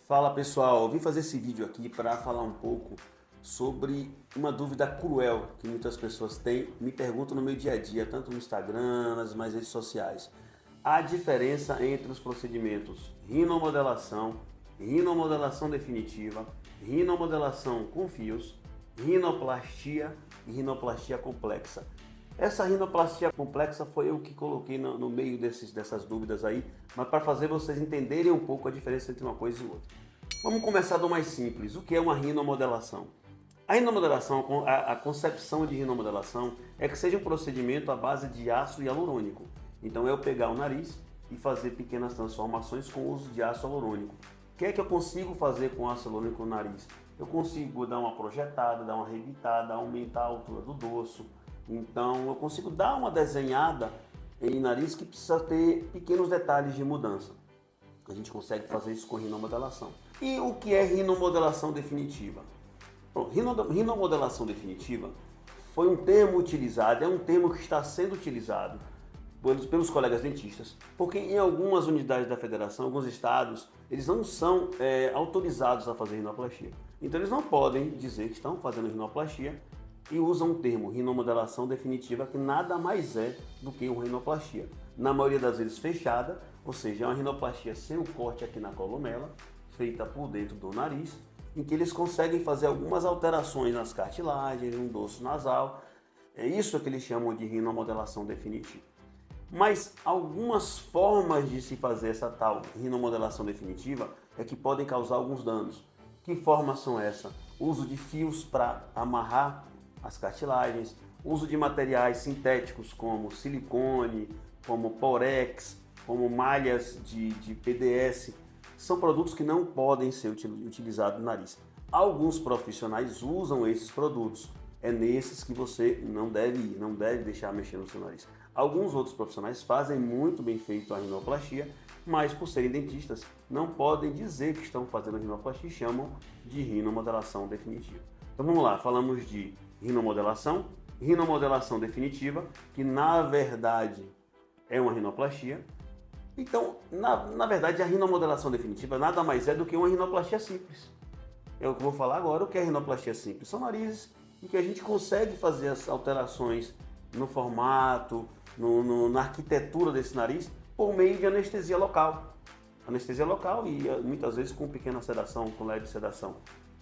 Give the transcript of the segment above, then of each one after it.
Fala pessoal, eu vim fazer esse vídeo aqui para falar um pouco sobre uma dúvida cruel que muitas pessoas têm, me perguntam no meu dia a dia, tanto no Instagram, nas demais redes sociais. A diferença entre os procedimentos rinomodelação, rinomodelação definitiva, rinomodelação com fios, rinoplastia e rinoplastia complexa. Essa rinoplastia complexa foi eu que coloquei no meio dessas dúvidas aí, mas para fazer vocês entenderem um pouco a diferença entre uma coisa e outra. Vamos começar do mais simples. O que é uma rinomodelação? A rinomodelação, a concepção de rinomodelação é que seja um procedimento à base de ácido hialurônico. Então é eu pegar o nariz e fazer pequenas transformações com o uso de ácido hialurônico. O que é que eu consigo fazer com ácido hialurônico no nariz? Eu consigo dar uma projetada, dar uma rebitada, aumentar a altura do dorso. Então eu consigo dar uma desenhada em nariz que precisa ter pequenos detalhes de mudança. A gente consegue fazer isso com rinomodelação. E o que é rinomodelação definitiva? Bom, rinomodelação definitiva foi um termo utilizado, é um termo que está sendo utilizado pelos colegas dentistas, porque em algumas unidades da federação, alguns estados, eles não são autorizados a fazer rinoplastia. Então eles não podem dizer que estão fazendo rinoplastia e usam o termo rinomodelação definitiva, que nada mais é do que uma rinoplastia. Na maioria das vezes fechada, ou seja, é uma rinoplastia sem o corte aqui na columela, feita por dentro do nariz, em que eles conseguem fazer algumas alterações nas cartilagens, no dorso nasal. É isso que eles chamam de rinomodelação definitiva. Mas algumas formas de se fazer essa tal rinomodelação definitiva é que podem causar alguns danos. Que formas são essas? Uso de fios para amarrar as cartilagens, uso de materiais sintéticos como silicone, como porex, como malhas de PDS, são produtos que não podem ser utilizados no nariz. Alguns profissionais usam esses produtos, é nesses que você não deve ir, não deve deixar mexer no seu nariz. Alguns outros profissionais fazem muito bem feito a rinoplastia, mas por serem dentistas não podem dizer que estão fazendo rinoplastia e chamam de rinomodelação definitiva. Então vamos lá, falamos de rinomodelação, rinomodelação definitiva, que na verdade é uma rinoplastia. Então, na verdade, a rinomodelação definitiva nada mais é do que uma rinoplastia simples. É o que eu vou falar agora, o que é rinoplastia simples. São narizes em que a gente consegue fazer as alterações no formato, na arquitetura desse nariz, por meio de anestesia local. Anestesia local e muitas vezes com pequena sedação, com leve sedação.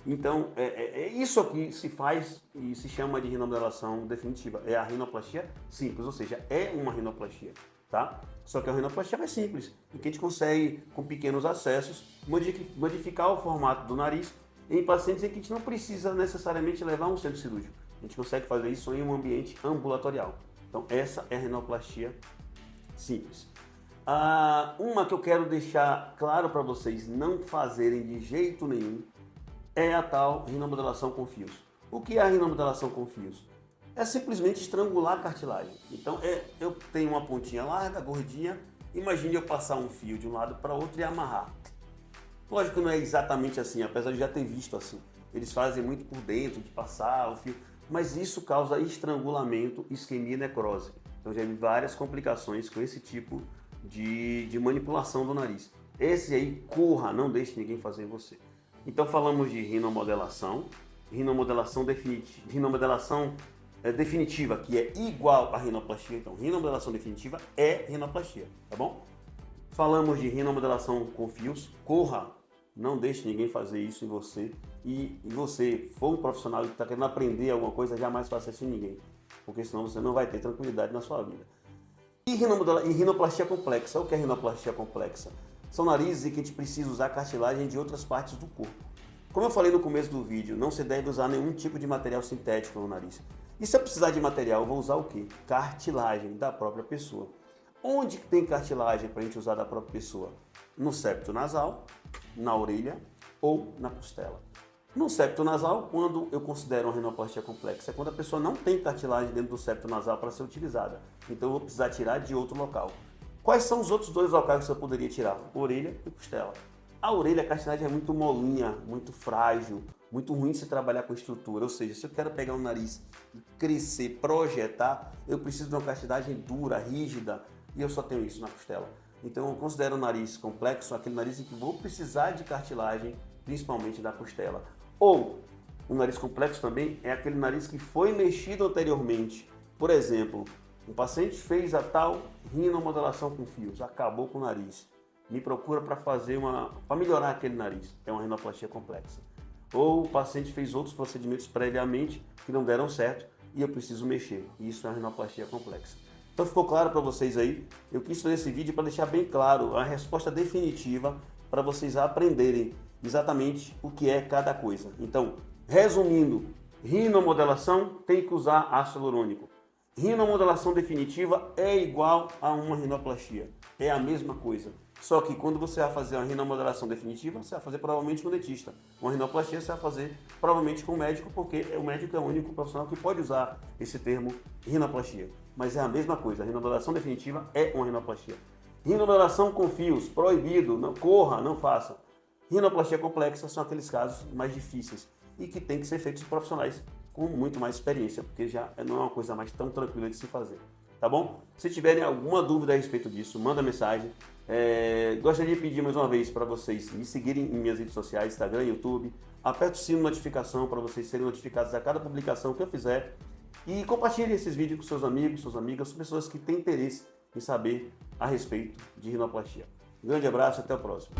Então, é isso que se faz e se chama de rinomodelação definitiva. É a rinoplastia simples, ou seja, é uma rinoplastia, tá? Só que a rinoplastia é mais simples, em que a gente consegue, com pequenos acessos, modificar o formato do nariz em pacientes em que a gente não precisa necessariamente levar a um centro cirúrgico. A gente consegue fazer isso em um ambiente ambulatorial. Então, essa é a rinoplastia simples. Uma que eu quero deixar claro para vocês não fazerem de jeito nenhum é a tal rinomodelação com fios. O que é a rinomodelação com fios? É simplesmente estrangular a cartilagem. Então, eu tenho uma pontinha larga, gordinha, imagine eu passar um fio de um lado para outro e amarrar. Lógico que não é exatamente assim, apesar de já ter visto assim. Eles fazem muito por dentro, de passar o fio, mas isso causa estrangulamento, isquemia e necrose. Então já vi várias complicações com esse tipo de manipulação do nariz. Esse aí, corra, não deixe ninguém fazer em você. Então falamos de rinomodelação, rinomodelação definitiva, que é igual à rinoplastia. Então, rinomodelação definitiva é rinoplastia, tá bom? Falamos de rinomodelação com fios, corra, não deixe ninguém fazer isso em você. E você for um profissional que está querendo aprender alguma coisa, jamais faça isso em ninguém, porque senão você não vai ter tranquilidade na sua vida. E rinoplastia complexa, o que é rinoplastia complexa? São narizes em que a gente precisa usar cartilagem de outras partes do corpo. Como eu falei no começo do vídeo, não se deve usar nenhum tipo de material sintético no nariz. E se eu precisar de material, eu vou usar o quê? Cartilagem da própria pessoa. Onde tem cartilagem para a gente usar da própria pessoa? No septo nasal, na orelha ou na costela. No septo nasal, quando eu considero uma rinoplastia complexa, é quando a pessoa não tem cartilagem dentro do septo nasal para ser utilizada. Então eu vou precisar tirar de outro local. Quais são os outros dois locais que você poderia tirar? Orelha e costela. A orelha, a cartilagem é muito molinha, muito frágil, muito ruim de se trabalhar com estrutura. Ou seja, se eu quero pegar o nariz e crescer, projetar, eu preciso de uma cartilagem dura, rígida, e eu só tenho isso na costela. Então eu considero o nariz complexo aquele nariz em que vou precisar de cartilagem, principalmente da costela. Ou o nariz complexo também é aquele nariz que foi mexido anteriormente. Por exemplo, um paciente fez a tal rinomodelação com fios, acabou com o nariz. Me procura para para melhorar aquele nariz. É uma rinoplastia complexa. Ou o paciente fez outros procedimentos previamente que não deram certo e eu preciso mexer. Isso é uma rinoplastia complexa. Então ficou claro para vocês aí? Eu quis fazer esse vídeo para deixar bem claro a resposta definitiva para vocês aprenderem exatamente o que é cada coisa. Então, resumindo, rinomodelação tem que usar ácido hialurônico. Rinomodelação definitiva é igual a uma rinoplastia. É a mesma coisa. Só que quando você vai fazer uma rinomodelação definitiva, você vai fazer provavelmente com o dentista. Uma rinoplastia você vai fazer provavelmente com o médico, porque o médico é o único profissional que pode usar esse termo rinoplastia. Mas é a mesma coisa. A rinomodelação definitiva é uma rinoplastia. Rinomodelação com fios, proibido, não corra, não faça. Rinoplastia complexa são aqueles casos mais difíceis e que tem que ser feitos por profissionais com muito mais experiência, porque já não é uma coisa mais tão tranquila de se fazer. Tá bom? Se tiverem alguma dúvida a respeito disso, manda mensagem. Gostaria de pedir mais uma vez para vocês me seguirem em minhas redes sociais, Instagram, YouTube. Aperte o sino de notificação para vocês serem notificados a cada publicação que eu fizer. E compartilhe esses vídeos com seus amigos, suas amigas, pessoas que têm interesse em saber a respeito de rinoplastia. Um grande abraço e até o próximo.